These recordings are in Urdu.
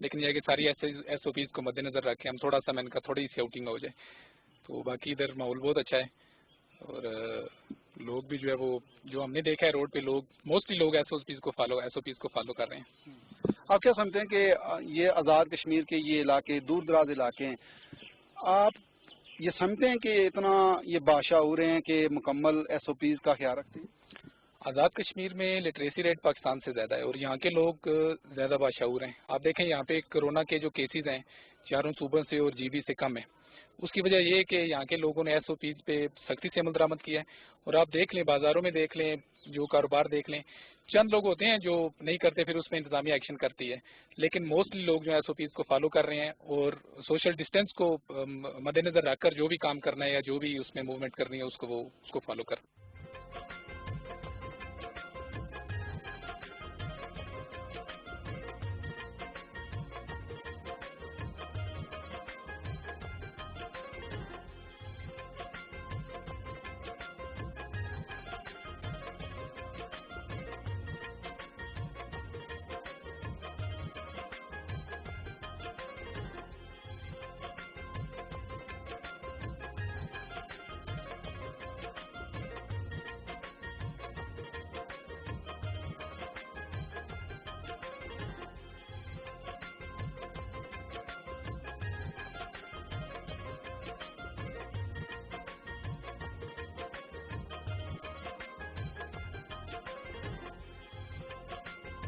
لیکن یہ ہے کہ ساری SOPs کو مد نظر رکھ کے ہم تھوڑا سا میں نے کہا تھوڑی سی آؤٹنگ ہو جائے. تو باقی ادھر ماحول بہت اچھا ہے, اور لوگ بھی جو ہے وہ جو ہم نے دیکھا ہے روڈ پہ لوگ موسٹلی لوگ SOPs کو فالو کر رہے ہیں. آپ کیا سمجھتے ہیں کہ یہ آزاد کشمیر کے یہ علاقے دور دراز علاقے ہیں, آپ یہ سمجھتے ہیں کہ اتنا یہ باشعور ہیں کہ مکمل SOPs کا خیال رکھتے ہیں؟ آزاد کشمیر میں لٹریسی ریٹ پاکستان سے زیادہ ہے اور یہاں کے لوگ زیادہ باشعور ہیں. آپ دیکھیں یہاں پہ کرونا کے جو کیسز ہیں چاروں صوبوں سے اور GB سے کم ہے. اس کی وجہ یہ ہے کہ یہاں کے لوگوں نے SOPs پہ سختی سے عمل درآمد کیا ہے. اور آپ دیکھ لیں بازاروں میں دیکھ لیں, جو کاروبار دیکھ لیں, چند لوگ ہوتے ہیں جو نہیں کرتے, پھر اس میں انتظامیہ ایکشن کرتی ہے, لیکن موسٹلی لوگ جو SOPs کو فالو کر رہے ہیں اور سوشل ڈسٹینس کو مد نظر رکھ کر جو بھی کام کرنا ہے یا جو بھی اس میں موومنٹ کرنی ہے اس کو فالو کر.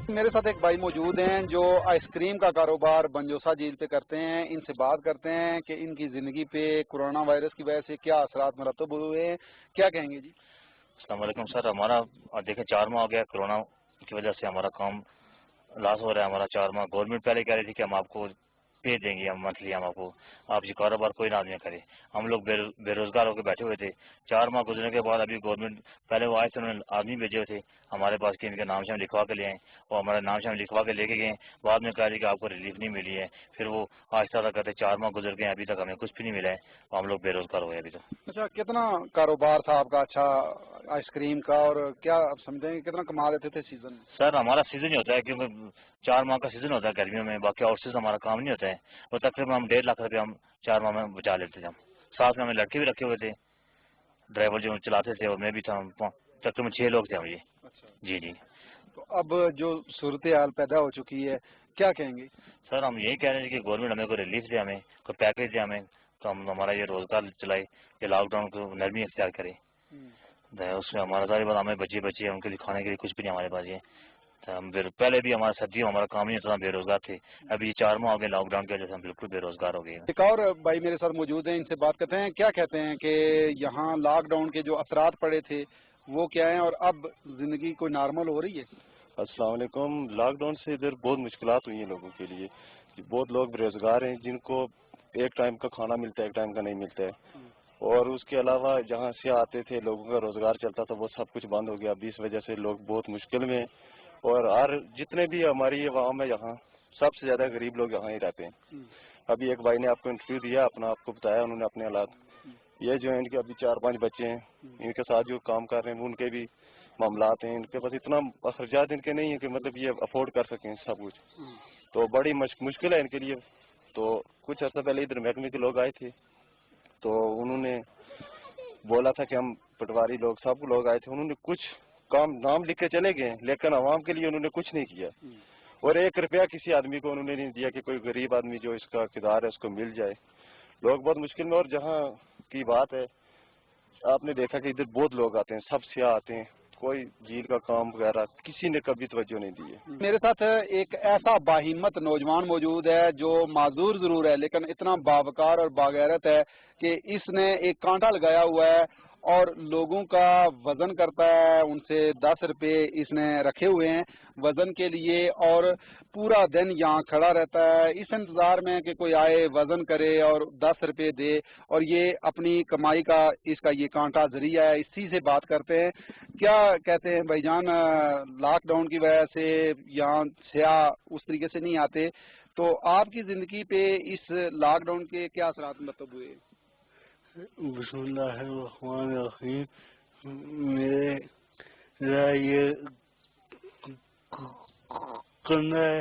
میرے ساتھ ایک بھائی موجود ہیں جو آئس کریم کا کاروبار بنجوسا جھیل پہ کرتے ہیں. ان سے بات کرتے ہیں کہ ان کی زندگی پہ کورونا وائرس کی وجہ سے کیا اثرات مرتب ہوئے ہیں, کیا کہیں گے جی؟ السلام علیکم سر. ہمارا دیکھیں 4 ماہ ہو گیا کورونا کی وجہ سے ہمارا کام لاس ہو رہا ہے. ہمارا 4 ماہ گورنمنٹ پہلے کہہ رہی تھی کہ ہم آپ کو پے دیں گے, ہم منتھلی ہم آپ یہ کاروبار کوئی نہ آدمی کرے. ہم لوگ بے روزگار ہو کے بیٹھے ہوئے تھے. 4 ماہ گزرنے کے بعد ابھی گورنمنٹ پہلے وہ آئے تھے, انہوں نے آدمی بھیجے ہوئے تھے ہمارے پاس کہ ان کے نام سے ہم لکھوا کے لے آئیں. وہ ہمارا نام سے ہم لکھوا کے لے کے گئے. بعد میں کہا کہ آپ کو ریلیف نہیں ملی ہے. پھر وہ آہستہ آہستہ کرتے 4 ماہ گزر گئے, ابھی تک ہمیں کچھ بھی نہیں ملا ہے. ہم لوگ بے روزگار ہوئے ابھی تک. اچھا, کتنا کاروبار تھا آپ کا اچھا آئس کریم کا, اور کیا آپ سمجھیں گے کتنا کما لیتے تھے سیزن میں؟ سر ہمارا سیزن ہی ہوتا ہے کیونکہ 4 ماہ کا سیزن ہوتا ہے گرمیوں میں, باقی آؤٹ سیزن ہمارا کام نہیں ہوتا ہے. اور تقریباً ہم 1.5 لاکھ روپے ہم 4 ماہ میں بچا لیتے تھے. ہم ساتھ میں ہمیں لڑکے بھی رکھے ہوئے تھے, ڈرائیور جو چلاتے تھے اور میں بھی تھا. تقریباً 6 لوگ تھے ہم. یہ اچھا جی جی. تو اب جو صورتحال پیدا ہو چکی ہے کیا کہیں گے؟ سر ہم یہی کہہ رہے ہیں کہ گورنمنٹ ہمیں کوئی ریلیف دے, ہمیں کوئی پیکیج دے ہمیں, تو ہم ہمارا یہ روزگار چلائے, یہ لاک ڈاؤن کو نرمی اختیار کرے. اس میں ہمارا ساری بات ہمیں بچے ان کے لیے کھانے کے لیے کچھ بھی نہیں ہمارے پاس. یہ ہم پہلے بھی ہمارا سردیوں ہمارا کام نہیں ہوتا, بے روزگار تھے. ابھی 4 ماہ ہو گئے لاک ڈاؤن کی وجہ سے ہم بالکل بے روزگار ہو گئے. ایک اور بھائی میرے ساتھ موجود ہیں, ان سے بات کرتے ہیں. کیا کہتے ہیں کہ یہاں لاک ڈاؤن کے جو اثرات پڑے تھے وہ کیا ہیں, اور اب زندگی کوئی نارمل ہو رہی ہے؟ السلام علیکم. لاک ڈاؤن سے ادھر بہت مشکلات ہوئی ہیں لوگوں کے لیے. بہت لوگ بے روزگار ہیں جن کو ایک ٹائم کا کھانا ملتا ہے, ایک ٹائم کا نہیں ملتا ہے. اور اس کے علاوہ جہاں سے آتے تھے لوگوں کا روزگار چلتا تھا وہ سب کچھ بند ہو گیا. اب اس وجہ سے لوگ بہت مشکل میں ہیں. اور جتنے بھی ہماری عوام ہے یہاں, سب سے زیادہ غریب لوگ یہاں ہی رہتے ہیں. ابھی ایک بھائی نے آپ کو انٹرویو دیا, آپ کو بتایا انہوں نے اپنے حالات. یہ جو ہے ان کے ابھی 4-5 بچے ہیں, ان کے ساتھ جو کام کر رہے ہیں ان کے بھی معاملات ہیں. ان کے پاس اتنا اخراجات ان کے نہیں ہیں کہ مطلب یہ افورڈ کر سکیں سب کچھ. تو بڑی مشکل ہے ان کے لیے. تو کچھ عرصہ پہلے ادھر محکمے کے لوگ آئے تھے, تو انہوں نے بولا تھا کہ ہم پٹواری لوگ سب لوگ آئے تھے. انہوں نے کچھ کام نام لکھ کے چلے گئے, لیکن عوام کے لیے انہوں نے کچھ نہیں کیا. اور 1 روپیہ کسی آدمی کو انہوں نے نہیں دیا کہ کوئی غریب آدمی جو اس کا اقتدار ہے اس کو مل جائے. لوگ بہت مشکل میں. اور جہاں کی بات ہے, آپ نے دیکھا کہ ادھر بہت لوگ آتے ہیں, سب سیاح آتے ہیں, کوئی جھیل کا کام وغیرہ کسی نے کبھی توجہ نہیں دی ہے. میرے ساتھ ایک ایسا باہمت نوجوان موجود ہے جو معذور ضرور ہے لیکن اتنا باوقار اور باغیرت ہے کہ اس نے ایک کانٹا لگایا ہوا ہے اور لوگوں کا وزن کرتا ہے. ان سے 10 روپے اس نے رکھے ہوئے ہیں وزن کے لیے, اور پورا دن یہاں کھڑا رہتا ہے اس انتظار میں کہ کوئی آئے وزن کرے اور 10 روپے دے, اور یہ اپنی کمائی کا اس کا یہ کانٹا ذریعہ ہے. اسی سے بات کرتے ہیں. کیا کہتے ہیں بھائی جان, لاک ڈاؤن کی وجہ سے یہاں سیاح اس طریقے سے نہیں آتے, تو آپ کی زندگی پہ اس لاک ڈاؤن کے کیا اثرات مرتب ہوئے؟ بسم اللہ الرحمن الرحیم. میرا یہ کرنا ہے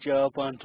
4-5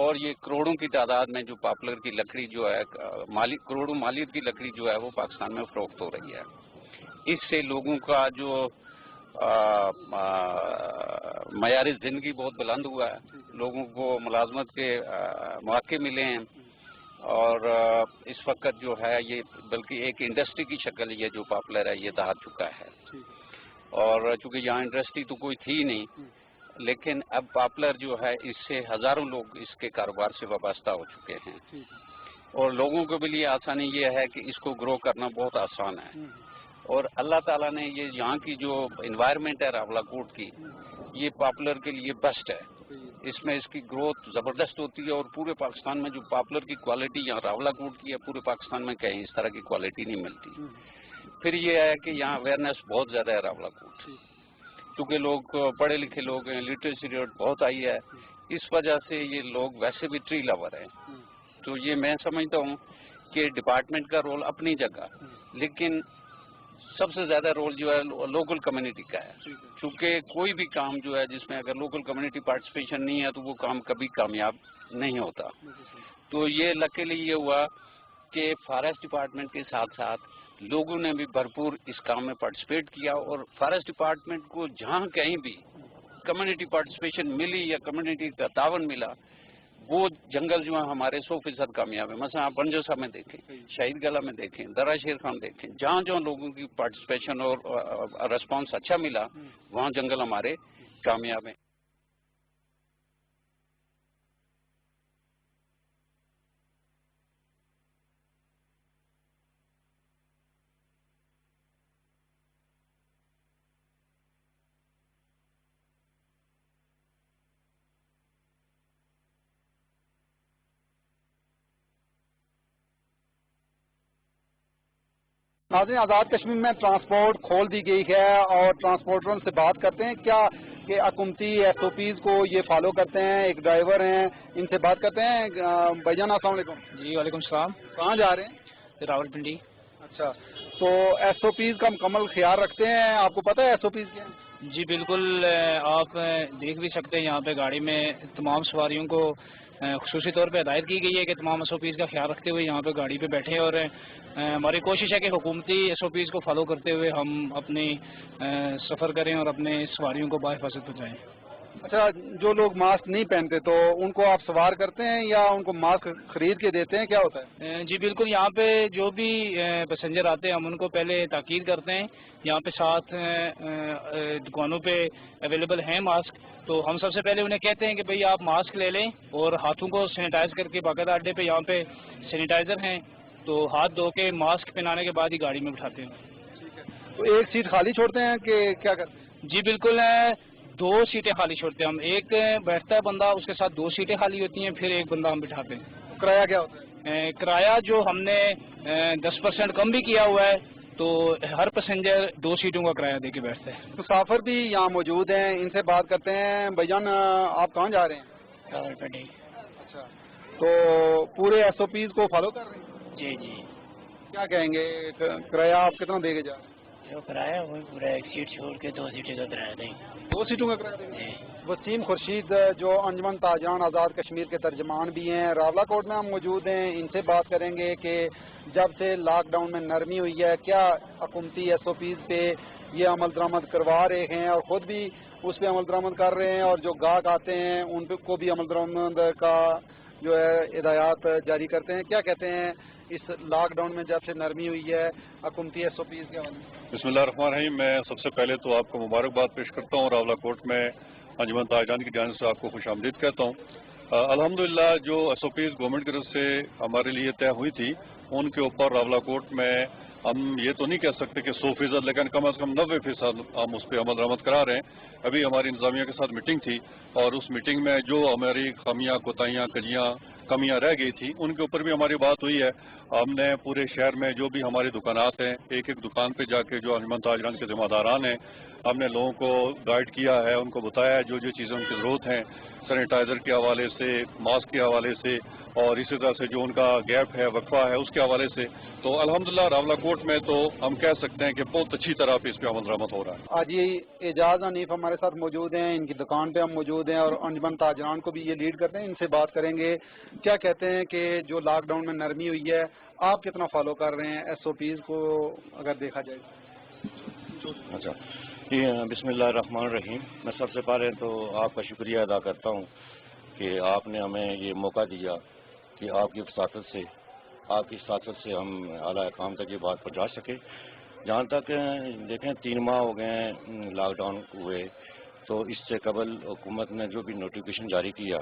اور یہ کروڑوں کی تعداد میں جو پاپولر کی لکڑی جو ہے کروڑوں مالیت کی لکڑی جو ہے وہ پاکستان میں فروخت ہو رہی ہے. اس سے لوگوں کا جو معیار زندگی بہت بلند ہوا ہے, لوگوں کو ملازمت کے مواقع ملے ہیں, اور اس وقت جو ہے یہ بلکہ ایک انڈسٹری کی شکل یہ جو پاپولر ہے یہ دہا چکا ہے. اور چونکہ یہاں انڈسٹری تو کوئی تھی نہیں, لیکن اب پاپولر جو ہے اس سے ہزاروں لوگ اس کے کاروبار سے وابستہ ہو چکے ہیں, اور لوگوں کے لیے آسانی یہ ہے کہ اس کو گرو کرنا بہت آسان ہے. اور اللہ تعالیٰ نے یہ یہاں کی جو انوائرمنٹ ہے راولا کوٹ کی, یہ پاپولر کے لیے بیسٹ ہے. اس میں اس کی گروتھ زبردست ہوتی ہے, اور پورے پاکستان میں جو پاپولر کی کوالٹی یہاں راولا کوٹ کی ہے پورے پاکستان میں کہیں اس طرح کی کوالٹی نہیں ملتی. پھر یہ ہے کہ یہاں اویئرنیس بہت زیادہ ہے راولا کوٹ, کیونکہ لوگ پڑھے لکھے لوگ ہیں, لٹریسی ریٹ بہت آئی ہے, اس وجہ سے یہ لوگ ویسے بھی ٹری لور ہیں. تو یہ میں سمجھتا ہوں کہ ڈپارٹمنٹ کا رول اپنی جگہ, لیکن سب سے زیادہ رول جو ہے لوکل کمیونٹی کا ہے, چونکہ کوئی بھی کام جو ہے جس میں اگر لوکل کمیونٹی پارٹیسپیشن نہیں ہے تو وہ کام کبھی کامیاب نہیں ہوتا. تو یہ لکیلی یہ ہوا کہ فارسٹ ڈپارٹمنٹ کے ساتھ ساتھ لوگوں نے بھی بھرپور اس کام میں پارٹیسپیٹ کیا, اور فارسٹ ڈپارٹمنٹ کو جہاں کہیں بھی کمیونٹی پارٹیسپیشن ملی یا کمیونٹی کا تعاون ملا, وہ جنگل جو ہیں ہمارے 100% کامیاب ہے. مثلا آپ بنجوسا میں دیکھیں, شہید گلا میں دیکھیں, درا شیر خان دیکھیں, جہاں جہاں لوگوں کی پارٹیسپیشن اور ریسپانس اچھا ملا وہاں جنگل ہمارے کامیاب ہیں. ناظرین, آزاد کشمیر میں ٹرانسپورٹ کھول دی گئی ہے اور ٹرانسپورٹروں سے بات کرتے ہیں کیا کہ حکومتی ایس او پیز کو یہ فالو کرتے ہیں. ایک ڈرائیور ہیں, ان سے بات کرتے ہیں. بھائی جان السلام علیکم. جی وعلیکم السلام. کہاں جا رہے ہیں؟ راول پنڈی. اچھا, تو ایس او پیز کا مکمل خیال رکھتے ہیں؟ آپ کو پتہ ہے ایس او پیز کیا ہے؟ جی بالکل, آپ دیکھ بھی سکتے ہیں یہاں پہ گاڑی میں تمام سواریوں کو خصوصی طور پہ ہدایت کی گئی ہے کہ تمام ایس او پیز کا خیال رکھتے ہوئے یہاں پہ گاڑی پہ بیٹھیں, اور ہماری کوشش ہے کہ حکومتی ایس او پیز کو فالو کرتے ہوئے ہم اپنی سفر کریں اور اپنے سواریوں کو بحفاظت پہنچائیں. اچھا, جو لوگ ماسک نہیں پہنتے تو ان کو آپ سوار کرتے ہیں یا ان کو ماسک خرید کے دیتے ہیں, کیا ہوتا ہے؟ جی بالکل, یہاں پہ جو بھی پیسنجر آتے ہیں ہم ان کو پہلے تاکید کرتے ہیں. یہاں پہ 7 دکانوں پہ اویلیبل ہیں ماسک, تو ہم سب سے پہلے انہیں کہتے ہیں کہ بھئی آپ ماسک لے لیں اور ہاتھوں کو سینیٹائز کر کے, باقاعدہ اڈے پہ یہاں پہ سینیٹائزر ہیں, تو ہاتھ دھو کے ماسک پہنانے کے بعد ہی گاڑی میں بٹھاتے ہیں. تو ایک سیٹ خالی چھوڑتے ہیں کہ کیا کرتے ہیں؟ جی بالکل, 2 سیٹیں خالی چھوڑتے ہیں ہم. ایک بیٹھتا ہے بندہ, اس کے ساتھ 2 سیٹیں خالی ہوتی ہیں, پھر ایک بندہ ہم بٹھاتے ہیں. کرایہ کیا ہوتا ہے؟ کرایہ جو ہم نے 10% کم بھی کیا ہوا ہے, تو ہر پیسنجر 2 سیٹوں کا کرایہ دے کے بیٹھتا ہے. مسافر بھی یہاں موجود ہیں, ان سے بات کرتے ہیں. بھائی جان آپ کہاں جا رہے ہیں؟ راولپنڈی. اچھا, تو پورے ایس او پیز کو فالو کر رہے ہیں؟ جی جی. کیا کہیں گے, کرایہ آپ کتنا دے کے جا رہے ہیں؟ جو کرایہ وہی پورا 1 سیٹ چھوڑ کے 2 سیٹیں کا کرایہ دیں. 2 سیٹوں کا کرایہ دیں گے. وسیم خورشید جو انجمن تاجران آزاد کشمیر کے ترجمان بھی ہیں, راولا کوٹ میں ہم موجود ہیں. ان سے بات کریں گے کہ جب سے لاک ڈاؤن میں نرمی ہوئی ہے کیا حکومتی ایس او پیز پہ یہ عمل درآمد کروا رہے ہیں اور خود بھی اس پہ عمل درآمد کر رہے ہیں, اور جو گاہک آتے ہیں ان کو بھی عمل درآمد کا جو ہے ہدایات جاری کرتے ہیں. کیا کہتے ہیں اس لاک ڈاؤن میں جب سے نرمی ہوئی ہے حکومتی ایس او پیز کے حوالے سے؟ بسم اللہ الرحمن الرحیم. میں سب سے پہلے تو آپ کو مبارکباد پیش کرتا ہوں. راولا کوٹ میں انجمن تاجران کی جانب سے آپ کو خوش آمدید کہتا ہوں. الحمدللہ جو ایس او پیز گورنمنٹ کی طرف سے ہمارے لیے طے ہوئی تھی ان کے اوپر راولا کوٹ میں ہم یہ تو نہیں کہہ سکتے کہ 100%, لیکن کم از کم 90% ہم اس پہ عمل درآمد کرا رہے ہیں. ابھی ہماری انتظامیہ کے ساتھ میٹنگ تھی اور اس میٹنگ میں جو ہماری خامیاں, کوتاہیاں, کمیاں رہ گئی تھی ان کے اوپر بھی ہماری بات ہوئی ہے. ہم نے پورے شہر میں جو بھی ہماری دکانات ہیں, ایک ایک دکان پہ جا کے جو انجمن تاجران کے ذمہ داران ہیں, ہم نے لوگوں کو گائیڈ کیا ہے, ان کو بتایا ہے جو جو چیزیں ان کی ضرورت ہیں, سینیٹائزر کے حوالے سے, ماسک کے حوالے سے, اور اسی طرح سے جو ان کا گیپ ہے وقفہ ہے اس کے حوالے سے تو الحمدللہ راولہ کوٹ میں تو ہم کہہ سکتے ہیں کہ بہت اچھی طرح پہ اس پہ عمل درآمد ہو رہا ہے. آج یہ اعجاز حنیف ہمارے ساتھ موجود ہیں, ان کی دکان پہ ہم موجود ہیں اور انجمن تاجران کو بھی یہ لیڈ کرتے ہیں. ان سے بات کریں گے کیا کہتے ہیں کہ جو لاک ڈاؤن میں نرمی ہوئی ہے آپ کتنا فالو کر رہے ہیں ایس او پیز کو اگر دیکھا جائے. اچھا بسم اللہ الرحمن الرحیم. میں سب سے پہلے تو آپ کا شکریہ ادا کرتا ہوں کہ آپ نے ہمیں یہ موقع دیا کہ آپ کی سیاست سے ہم اعلیٰ حکام تک یہ بات پہنچا سکے. جہاں تک دیکھیں 3 ماہ ہو گئے ہیں لاک ڈاؤن ہوئے, تو اس سے قبل حکومت نے جو بھی نوٹیفیکیشن جاری کیا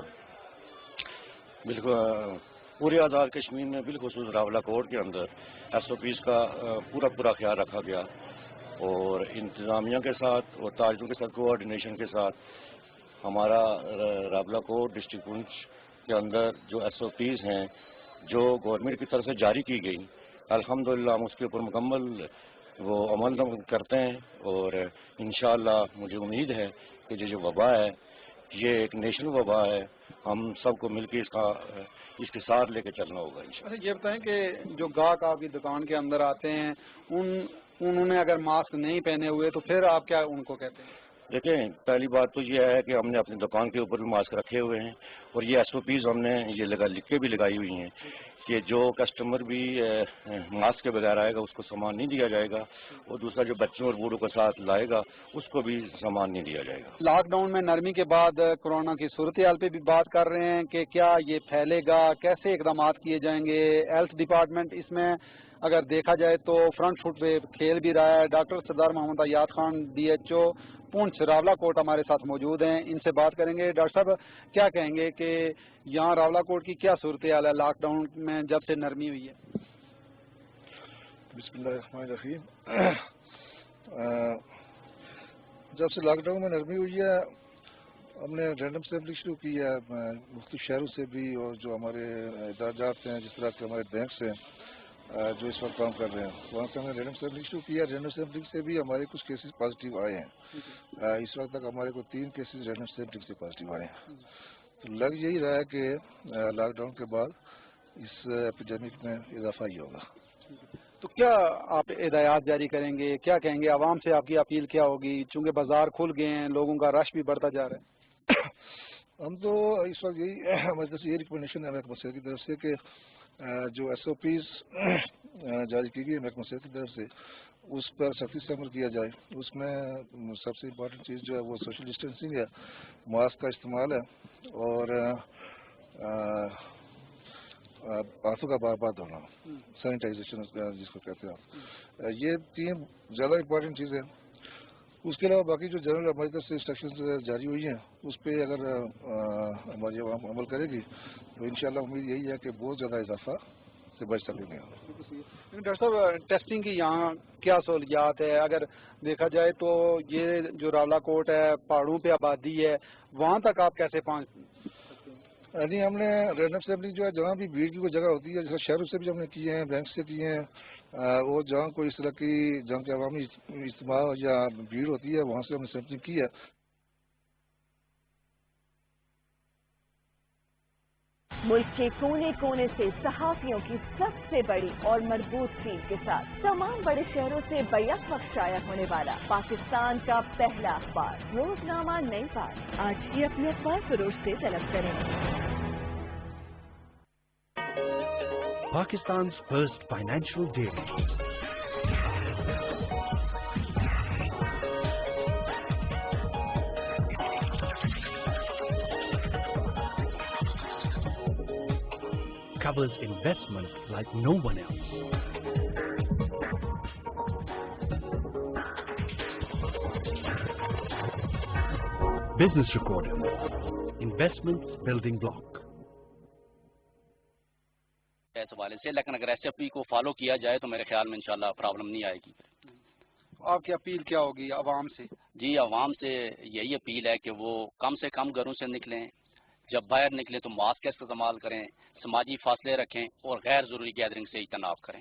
بالکل پورے آزاد کشمیر میں بالخصوص راولہ کوٹ کے اندر ایس او پیز کا پورا خیال رکھا گیا اور انتظامیہ کے ساتھ اور تاجروں کے ساتھ کوآرڈینیشن کے ساتھ ہمارا راولہ کوٹ ڈسٹرکٹ پونچھ کے اندر جو ایس او پیز ہیں جو گورنمنٹ کی طرف سے جاری کی گئی الحمدللہ ہم اس کے اوپر مکمل وہ عمل کرتے ہیں اور انشاءاللہ مجھے امید ہے کہ جو وبا ہے یہ ایک نیشنل وبا ہے, ہم سب کو مل کے اس کے ساتھ لے کے چلنا ہوگا انشاءاللہ. یہ بتائیں کہ جو گاہک آپ کی دکان کے اندر آتے ہیں انہوں نے اگر ماسک نہیں پہنے ہوئے تو پھر آپ کیا ان کو کہتے ہیں؟ دیکھیں پہلی بات تو یہ ہے کہ ہم نے اپنی دکان کے اوپر بھی ماسک رکھے ہوئے ہیں اور یہ ایس او پیز ہم نے یہ لکھ کے بھی لگائی ہوئی ہیں کہ جو کسٹمر بھی ماسک کے بغیر آئے گا اس کو سامان نہیں دیا جائے گا, اور دوسرا جو بچوں اور بوڑھوں کے ساتھ لائے گا اس کو بھی سامان نہیں دیا جائے گا. لاک ڈاؤن میں نرمی کے بعد کورونا کی صورتحال پہ بھی بات کر رہے ہیں کہ کیا یہ پھیلے گا, کیسے اقدامات کیے جائیں گے. ہیلتھ ڈپارٹمنٹ اس میں اگر دیکھا جائے تو فرنٹ فٹ پہ کھیل بھی رہا ہے. ڈاکٹر سردار محمد عیاد خان DHO پونچھ راولہ کوٹ ہمارے ساتھ موجود ہیں, ان سے بات کریں گے. ڈاکٹر صاحب کیا کہیں گے کہ یہاں راولہ کوٹ کی کیا صورتحال ہے لاک ڈاؤن میں جب سے نرمی ہوئی ہے؟ بسم اللہ الرحمن الرحیم. جب سے لاک ڈاؤن میں نرمی ہوئی ہے ہم نے رینڈم سیمپلنگ شروع کی ہے مختلف شہروں سے بھی, اور جو ہمارے ادارات ہیں جس طرح کے ہمارے بینکس ہیں جو اس وقت کام کر رہے ہیں وہاں سے ہم نے رینڈم سیمپلنگ شروع کیا. رینڈم سیمپلنگ سے بھی ہمارے کچھ کیسز پازیٹیو آئے ہیں. اس وقت تک ہمارے کو 3 کیسز رینڈم سیمپلنگ سے پازیٹیو آئے ہیں. تو لگ یہی رہا ہے کہ لاک ڈاؤن کے بعد اس ایپیڈیمک میں اضافہ ہی ہوگا. تو کیا آپ ہدایات جاری کریں گے, کیا کہیں گے عوام سے, آپ کی اپیل کیا ہوگی چونکہ بازار کھل گئے ہیں, لوگوں کا رش بھی بڑھتا جا رہا ہے؟ ہم تو اس وقت یہی ہماری طرف سے یہ ریکمنڈیشن ہے محکمہ صحت کی طرف سے کہ جو ایس او پیز جاری کی گئی ہے محکمہ صحت کی طرف سے اس پر سختی سے عمل کیا جائے. اس میں سب سے امپورٹنٹ چیز جو ہے وہ سوشل ڈسٹینسنگ ہے, ماسک کا استعمال ہے اور ہاتھوں کا بار بار دھونا, سینیٹائزیشن جس کو کہتے ہیں. یہ 3 زیادہ امپورٹنٹ چیزیں. اس کے علاوہ باقی جو جنرل ہماری طرف سے انسٹرکشن جاری ہوئی ہیں اس پہ اگر ہماری عوام عمل کرے گی تو انشاءاللہ امید یہی ہے کہ بہت زیادہ اضافہ سے بچ سکیں گے. ڈاکٹر صاحب ٹیسٹنگ کی یہاں کیا سہولیات ہے؟ اگر دیکھا جائے تو یہ جو راولہ کوٹ ہے پہاڑوں پہ آبادی ہے, وہاں تک آپ کیسے پہنچ؟ جی ہم نے رینڈم سیمپلنگ جو ہے جہاں بھی بھیڑ کی کوئی جگہ ہوتی ہے جیسے شہروں سے بھی ہم نے کیے ہیں, بینک سے کیے ہیں, اور جہاں کوئی اس طرح کی جہاں کے عوامی اجتماع یا بھیڑ ہوتی ہے وہاں سے ہم نے سیمپلنگ کی ہے. ملک کے کونے کونے سے صحافیوں کی سب سے بڑی اور مربوط ٹیم کے ساتھ تمام بڑے شہروں سے بیک وقت شائع ہونے والا پاکستان کا پہلا اخبار روزنامہ نئی بات. آج ہی اپنے اخبار فروش سے طلب کریں. Pakistan's first financial daily. Covers investment like no one else. Business Recorder. Investments building block. اس حوالے سے لیکن اگر ایس او پی کو فالو کیا جائے تو میرے خیال میں انشاءاللہ پرابلم نہیں آئے گی. آپ کی اپیل کیا ہوگی عوام سے؟ جی عوام سے یہی اپیل ہے کہ وہ کم سے کم گھروں سے نکلیں, جب باہر نکلیں تو ماسک کا استعمال کریں, سماجی فاصلے رکھیں اور غیر ضروری گیدرنگ سے اجتناب کریں.